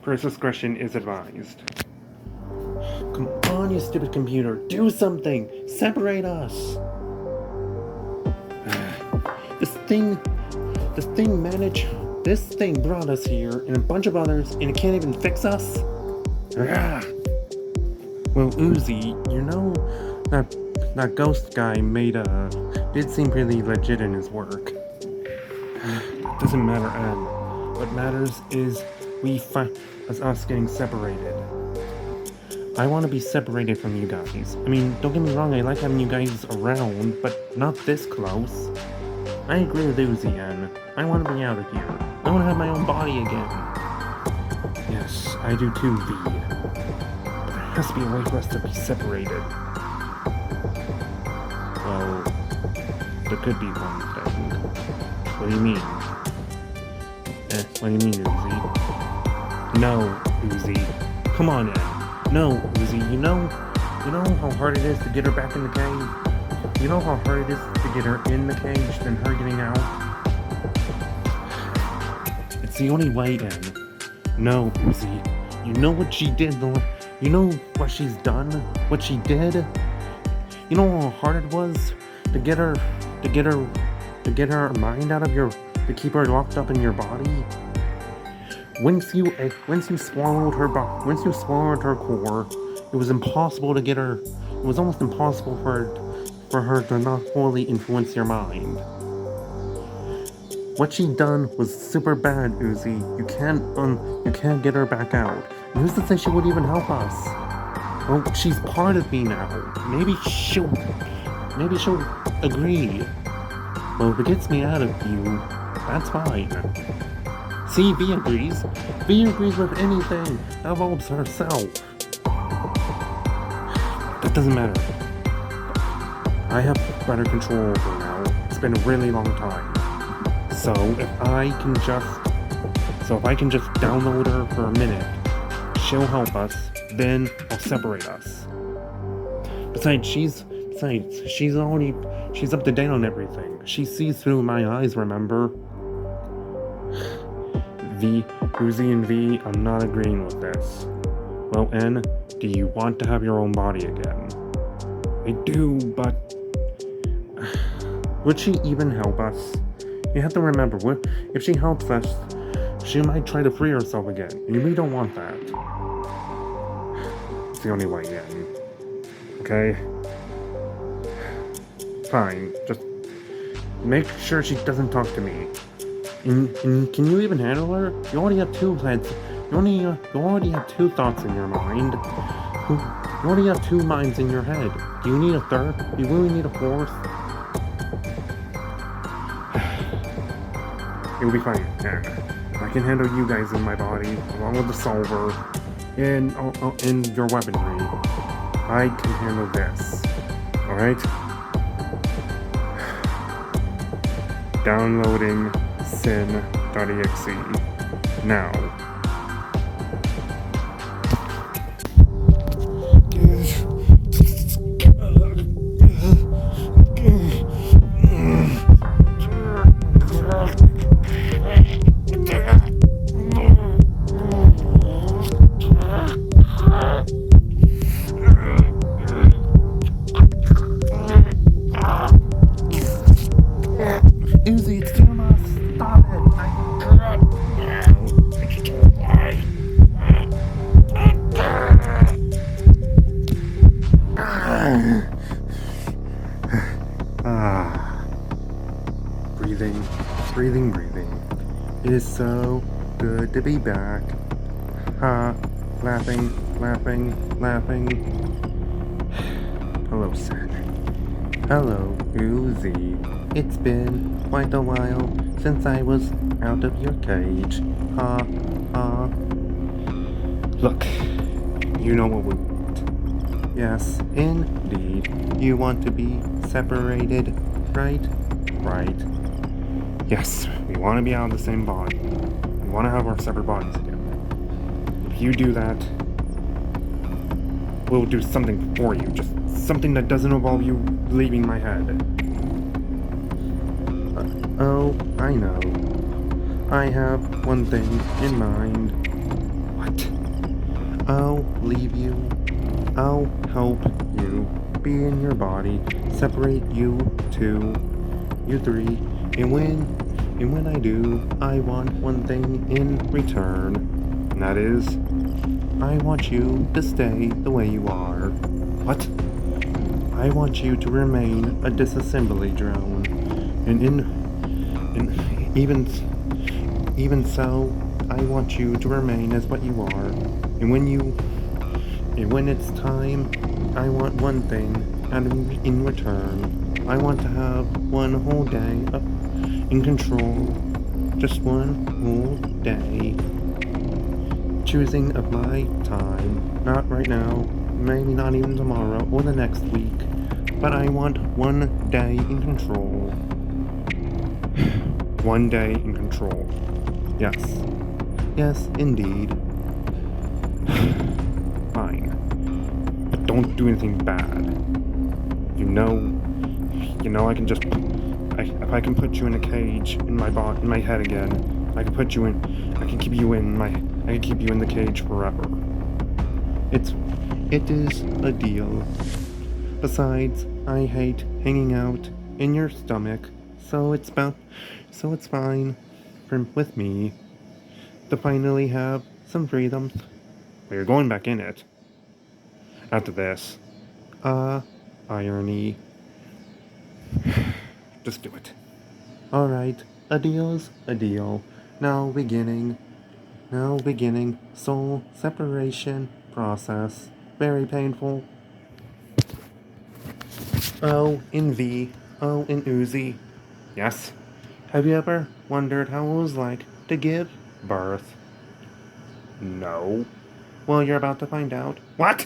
Press discretion is advised. Come on, you stupid computer. Do something. Separate us. This thing brought us here and a bunch of others, and it can't even fix us? Well, Uzi, you know that ghost guy did seem pretty legit in his work. It doesn't matter, Em. What matters is us getting separated. I want to be separated from you guys. I mean, don't get me wrong, I like having you guys around, but not this close. I agree with Uzi, Em. I want to be out of here. I want to have my own body again. Yes, I do too, V. But there has to be a way for us to be separated. Well, there could be one thing. What do you mean? What do you mean, Uzi? No, Uzi. Come on, Em. No, Uzi. You know how hard it is to get her back in the cage? You know how hard it is to get her in the cage than her getting out? It's the only way, Em. No, Uzi. You know what she did, you know what she's done? What she did? You know how hard it was to get her mind out of to keep her locked up in your body? Once you swallowed her core, it was impossible to get her. It was almost impossible for her to not fully influence your mind. What she done was super bad, Uzi. You can't get her back out. And who's to say she would even help us? Well, she's part of me now. Maybe she'll agree. Well, if it gets me out of you, that's fine. See, V agrees. V agrees with anything. Absolve herself. That doesn't matter. I have better control over her now. It's been a really long time. So if I can just download her for a minute, she'll help us, then I'll separate us. Besides, she's up to date on everything. She sees through my eyes, remember? Uzi and V, I'm not agreeing with this. Well, N, do you want to have your own body again? I do, but would she even help us? You have to remember, if she helps us, she might try to free herself again, and we don't want that. It's the only way in. Okay? Fine, just make sure she doesn't talk to me. And can you even handle her? You already have two heads. You already have two thoughts in your mind. You already have two minds in your head. Do you need a third? Do you really need a fourth? It'll be fine, yeah. I can handle you guys in my body, along with the solver, and your weaponry. I can handle this. Alright? Downloading sin.exe now. Uzi, it's too much. Stop it. Breathing. It is so good to be back. Laughing. Hello, Sen. Hello, Uzi. It's been quite a while since I was out of your cage. Look, you know what we want. Yes, indeed. You want to be separated, right? Right. Yes, we want to be out of the same body. We want to have our separate bodies again. If you do that, we'll do something for you. Just something that doesn't involve you leaving my head. Oh, I know. I have one thing in mind. What? I'll leave you. I'll help you be in your body, separate you two, you three, and when I do, I want one thing in return. And that is, I want you to stay the way you are. What? I want you to remain a disassembly drone. And even so, I want you to remain as what you are. And when it's time, I want one thing in return. I want to have one whole day up in control. Just one whole day. Choosing of my time. Not right now, maybe not even tomorrow or the next week. But I want one day in control. One day in control. Yes. Yes, indeed. Fine. But don't do anything bad. You know I can just... if I can put you in a cage in my head again, I can keep you in the cage forever. It is a deal. Besides, I hate hanging out in your stomach, so it's fine with me to finally have some freedom. But you're going back in it after this. Irony. Just do it. Alright, a deal's a deal. Now beginning soul separation process. Very painful. Oh, in V. Oh, in Uzi. Yes. Have you ever wondered how it was like to give birth? No. Well, you're about to find out. What?